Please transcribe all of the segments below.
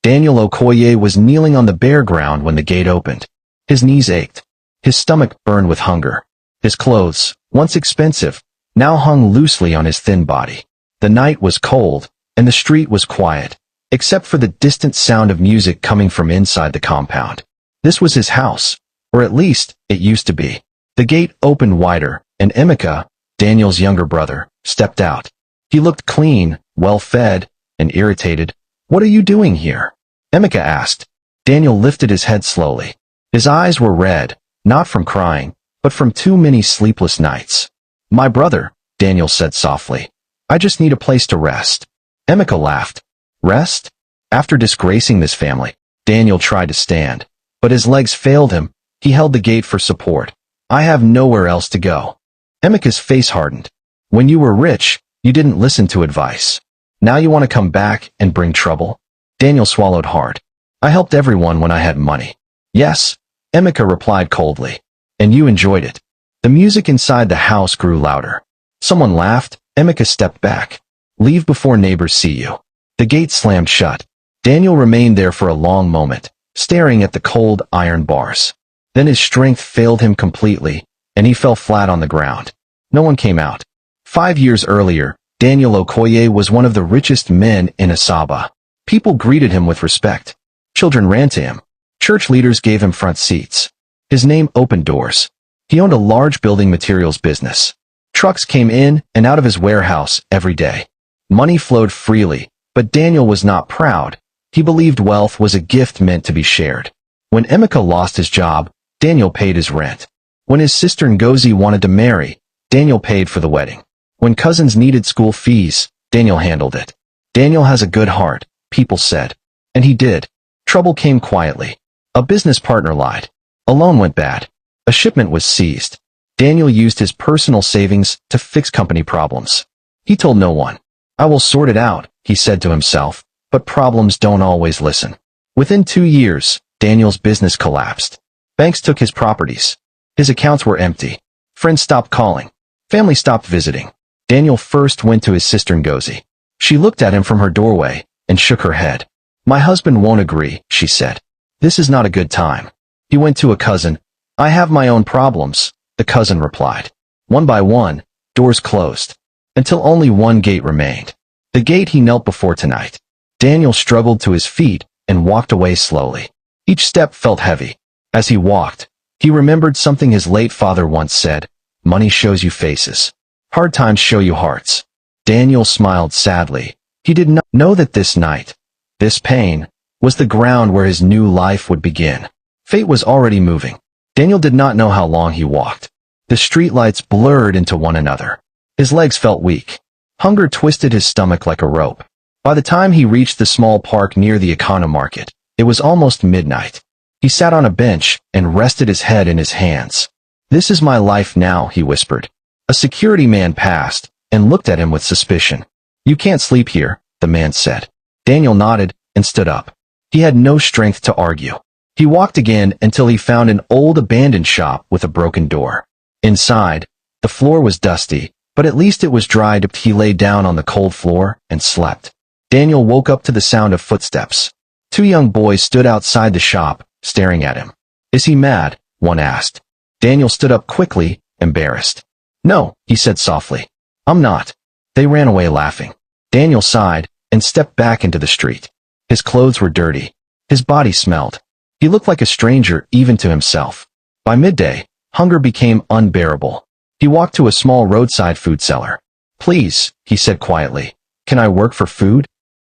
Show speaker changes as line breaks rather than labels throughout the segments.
Daniel Okoye was kneeling on the bare ground when the gate opened. His knees ached. His stomach burned with hunger. His clothes, once expensive, now hung loosely on his thin body. The night was cold, and the street was quiet, except for the distant sound of music coming from inside the compound. This was his house, or at least, it used to be. The gate opened wider, and Emeka, Daniel's younger brother, stepped out. He looked clean, well-fed, and irritated. "What are you doing here?" Emeka asked. Daniel lifted his head slowly. His eyes were red, not from crying, but from too many sleepless nights. "My brother," Daniel said softly. "I just need a place to rest." Emeka laughed. "Rest?" After disgracing this family, Daniel tried to stand, but his legs failed him. He held the gate for support. "I have nowhere else to go." Emeka's face hardened. "When you were rich, you didn't listen to advice. Now you want to come back and bring trouble?" Daniel swallowed hard. "I helped everyone when I had money." "Yes," Emeka replied coldly. "And you enjoyed it." The music inside the house grew louder. Someone laughed. Emeka stepped back. "Leave before neighbors see you." The gate slammed shut. Daniel remained there for a long moment, staring at the cold iron bars. Then his strength failed him completely, and he fell flat on the ground. No one came out. 5 years earlier, Daniel Okoye was one of the richest men in Asaba. People greeted him with respect. Children ran to him. Church leaders gave him front seats. His name opened doors. He owned a large building materials business. Trucks came in and out of his warehouse every day. Money flowed freely, but Daniel was not proud. He believed wealth was a gift meant to be shared. When Emeka lost his job, Daniel paid his rent. When his sister Ngozi wanted to marry, Daniel paid for the wedding. When cousins needed school fees, Daniel handled it. "Daniel has a good heart," people said. And he did. Trouble came quietly. A business partner lied. A loan went bad. A shipment was seized. Daniel used his personal savings to fix company problems. He told no one. "I will sort it out," he said to himself, but problems don't always listen. Within 2 years, Daniel's business collapsed. Banks took his properties. His accounts were empty. Friends stopped calling. Family stopped visiting. Daniel first went to his sister Ngozi. She looked at him from her doorway and shook her head. "My husband won't agree," she said. "This is not a good time." He went to a cousin. "I have my own problems," the cousin replied. One by one, doors closed, until only one gate remained. The gate he knelt before tonight. Daniel struggled to his feet and walked away slowly. Each step felt heavy. As he walked, he remembered something his late father once said: "Money shows you faces. Hard times show you hearts." Daniel smiled sadly. He did not know that this night, this pain, was the ground where his new life would begin. Fate was already moving. Daniel did not know how long he walked. The streetlights blurred into one another. His legs felt weak. Hunger twisted his stomach like a rope. By the time he reached the small park near the Econo Market, it was almost midnight. He sat on a bench and rested his head in his hands. "This is my life now," he whispered. A security man passed and looked at him with suspicion. "You can't sleep here," the man said. Daniel nodded and stood up. He had no strength to argue. He walked again until he found an old abandoned shop with a broken door. Inside, the floor was dusty, but at least it was dried. He lay down on the cold floor and slept. Daniel woke up to the sound of footsteps. 2 young boys stood outside the shop, staring at him. "Is he mad?" one asked. Daniel stood up quickly, embarrassed. "No," he said softly. "I'm not." They ran away laughing. Daniel sighed and stepped back into the street. His clothes were dirty. His body smelled. He looked like a stranger even to himself. By midday, hunger became unbearable. He walked to a small roadside food seller. "Please," he said quietly, "can I work for food?"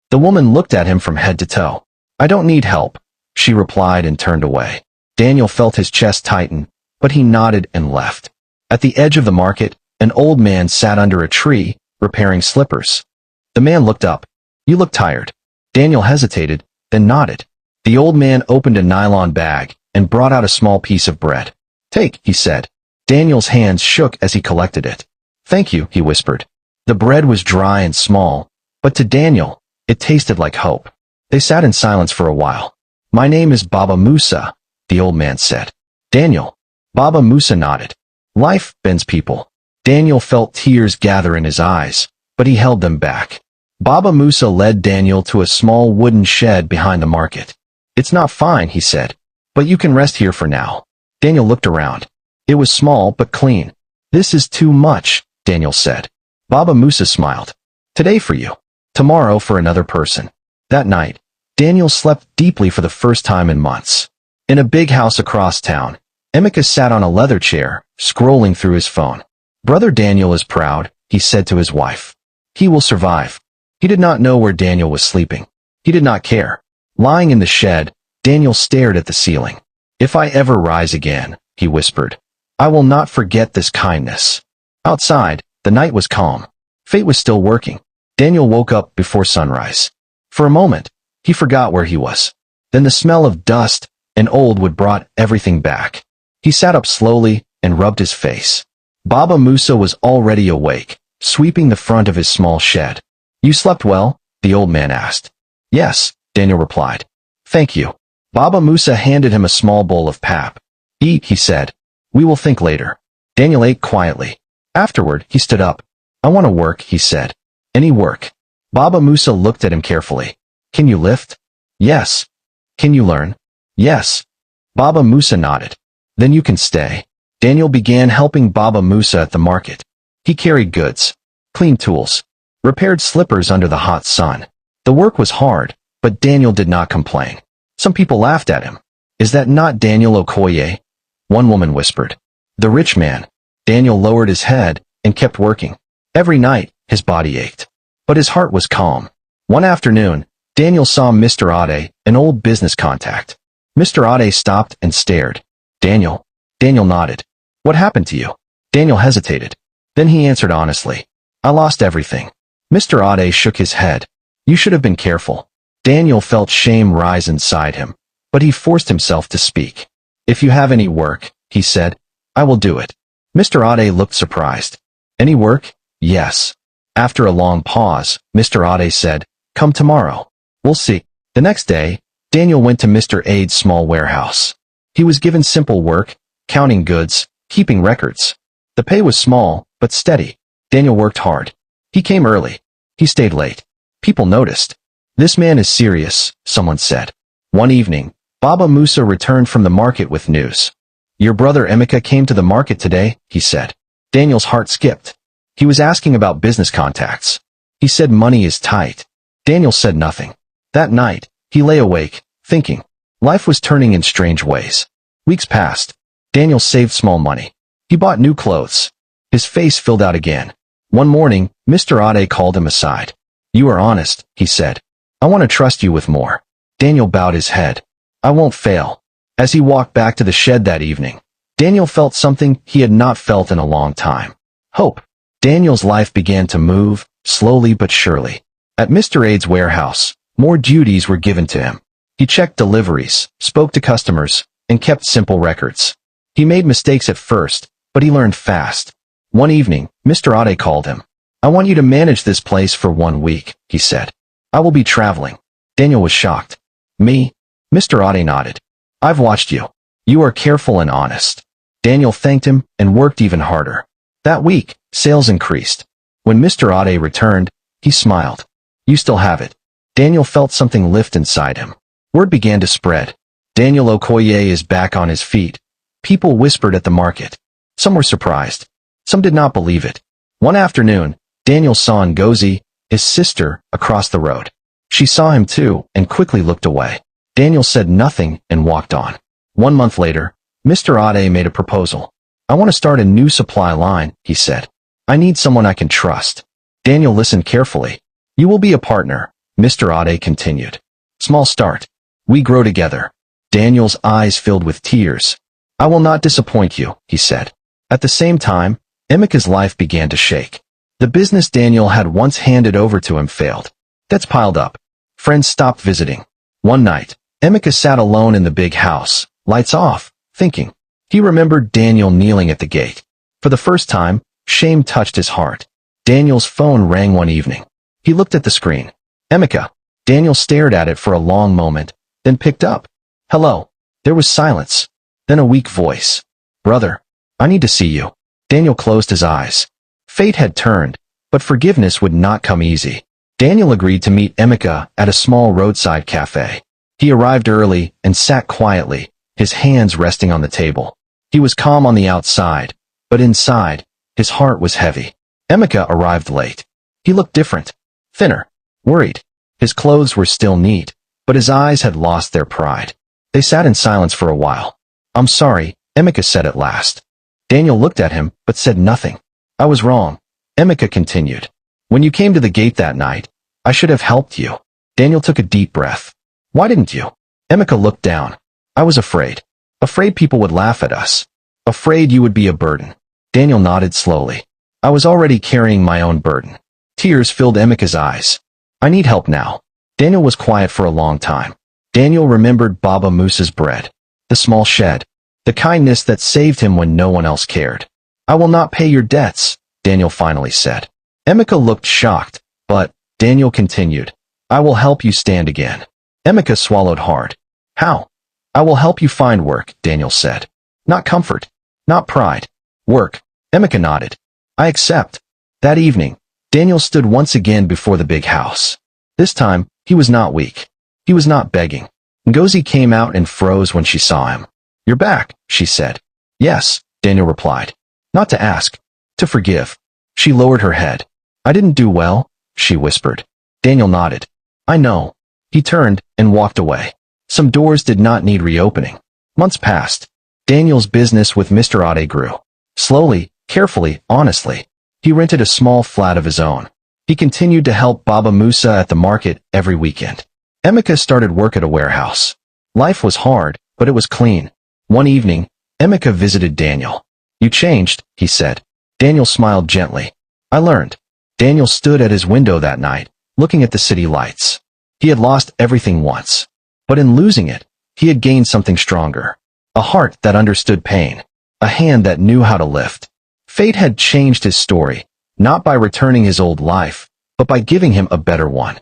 The woman looked at him from head to toe. "I don't need help," she replied and turned away. Daniel felt his chest tighten, but he nodded and left. At the edge of the market, an old man sat under a tree, repairing slippers. The man looked up. "You look tired." Daniel hesitated, then nodded. The old man opened a nylon bag and brought out a small piece of bread. "Take," he said. Daniel's hands shook as he collected it. "Thank you," he whispered. The bread was dry and small, but to Daniel, it tasted like hope. They sat in silence for a while. "My name is Baba Musa," the old man said. "Daniel." Baba Musa nodded. "Life bends people." Daniel felt tears gather in his eyes, but he held them back. Baba Musa led Daniel to a small wooden shed behind the market. "It's not fine," he said, "but you can rest here for now." Daniel looked around. It was small but clean. "This is too much," Daniel said. Baba Musa smiled. "Today for you. Tomorrow for another person." That night, Daniel slept deeply for the first time in months. In a big house across town, Emeka sat on a leather chair, scrolling through his phone. "Brother Daniel is proud," he said to his wife. "He will survive." He did not know where Daniel was sleeping. He did not care. Lying in the shed, Daniel stared at the ceiling. "If I ever rise again," he whispered, "I will not forget this kindness." Outside, the night was calm. Fate was still working. Daniel woke up before sunrise. For a moment, he forgot where he was. Then the smell of dust and old wood brought everything back. He sat up slowly and rubbed his face. Baba Musa was already awake, sweeping the front of his small shed. "You slept well?" the old man asked. "Yes," Daniel replied. "Thank you." Baba Musa handed him a small bowl of pap. "Eat," he said. "We will think later." Daniel ate quietly. Afterward, he stood up. "I want to work," he said. "Any work?" Baba Musa looked at him carefully. "Can you lift?" "Yes." "Can you learn?" "Yes." Baba Musa nodded. "Then you can stay." Daniel began helping Baba Musa at the market. He carried goods, cleaned tools, repaired slippers under the hot sun. The work was hard, but Daniel did not complain. Some people laughed at him. "Is that not Daniel Okoye?" one woman whispered. "The rich man." Daniel lowered his head and kept working. Every night, his body ached, but his heart was calm. One afternoon, Daniel saw Mr. Ade, an old business contact. Mr. Ade stopped and stared. "Daniel." Daniel nodded. "What happened to you?" Daniel hesitated. Then he answered honestly. "I lost everything." Mr. Ade shook his head. "You should have been careful." Daniel felt shame rise inside him, but he forced himself to speak. "If you have any work," he said, "I will do it." Mr. Ade looked surprised. "Any work?" "Yes." After a long pause, Mr. Ade said, "Come tomorrow. We'll see." The next day, Daniel went to Mr. Ade's small warehouse. He was given simple work, counting goods, keeping records. The pay was small, but steady. Daniel worked hard. He came early. He stayed late. People noticed. "This man is serious," someone said. One evening, Baba Musa returned from the market with news. "Your brother Emeka came to the market today," he said. Daniel's heart skipped. He was asking about business contacts. He said money is tight. Daniel said nothing. That night, he lay awake, thinking. Life was turning in strange ways. Weeks passed. Daniel saved small money. He bought new clothes. His face filled out again. One morning, Mr. Ade called him aside. "You are honest," he said. "I want to trust you with more." Daniel bowed his head. "I won't fail." As he walked back to the shed that evening, Daniel felt something he had not felt in a long time. Hope. Daniel's life began to move, slowly but surely. At Mr. Ade's warehouse, more duties were given to him. He checked deliveries, spoke to customers, and kept simple records. He made mistakes at first, but he learned fast. One evening, Mr. Ade called him. "I want you to manage this place for 1 week," he said. "I will be traveling." Daniel was shocked. "Me?" Mr. Ade nodded. "I've watched you. You are careful and honest." Daniel thanked him and worked even harder. That week, sales increased. When Mr. Ade returned, he smiled. "You still have it." Daniel felt something lift inside him. Word began to spread. Daniel Okoye is back on his feet. People whispered at the market. Some were surprised. Some did not believe it. One afternoon, Daniel saw Ngozi, his sister, across the road. She saw him too and quickly looked away. Daniel said nothing and walked on. 1 month later, Mr. Ade made a proposal. "I want to start a new supply line," he said. "I need someone I can trust." Daniel listened carefully. "You will be a partner," Mr. Ade continued. "Small start. We grow together." Daniel's eyes filled with tears. "I will not disappoint you," he said. At the same time, Emeka's life began to shake. The business Daniel had once handed over to him failed. Debts piled up. Friends stopped visiting. One night, Emeka sat alone in the big house, lights off, thinking. He remembered Daniel kneeling at the gate. For the first time, shame touched his heart. Daniel's phone rang one evening. He looked at the screen. "Emeka." Daniel stared at it for a long moment, then picked up. "Hello." There was silence. Then a weak voice. "Brother, I need to see you." Daniel closed his eyes. Fate had turned, but forgiveness would not come easy. Daniel agreed to meet Emeka at a small roadside cafe. He arrived early and sat quietly, his hands resting on the table. He was calm on the outside, but inside, his heart was heavy. Emeka arrived late. He looked different, thinner, worried. His clothes were still neat, but his eyes had lost their pride. They sat in silence for a while. "I'm sorry," Emeka said at last. Daniel looked at him, but said nothing. "I was wrong," Emeka continued. "When you came to the gate that night, I should have helped you." Daniel took a deep breath. "Why didn't you?" Emeka looked down. "I was afraid. Afraid people would laugh at us. Afraid you would be a burden." Daniel nodded slowly. "I was already carrying my own burden." Tears filled Emeka's eyes. "I need help now." Daniel was quiet for a long time. Daniel remembered Baba Musa's bread, the small shed, the kindness that saved him when no one else cared. "I will not pay your debts," Daniel finally said. Emeka looked shocked, but Daniel continued, "I will help you stand again." Emeka swallowed hard. "How?" "I will help you find work," Daniel said. "Not comfort, not pride. Work." Emeka nodded. "I accept." That evening, Daniel stood once again before the big house. This time, he was not weak. He was not begging. Ngozi came out and froze when she saw him. "You're back," she said. "Yes," Daniel replied. "Not to ask, to forgive." She lowered her head. "I didn't do well," she whispered. Daniel nodded. "I know." He turned and walked away. Some doors did not need reopening. Months passed. Daniel's business with Mr. Ade grew. Slowly, carefully, honestly. He rented a small flat of his own. He continued to help Baba Musa at the market every weekend. Emeka started work at a warehouse. Life was hard, but it was clean. One evening, Emeka visited Daniel. "You changed," he said. Daniel smiled gently. "I learned." Daniel stood at his window that night, looking at the city lights. He had lost everything once. But in losing it, he had gained something stronger. A heart that understood pain. A hand that knew how to lift. Fate had changed his story, not by returning his old life, but by giving him a better one.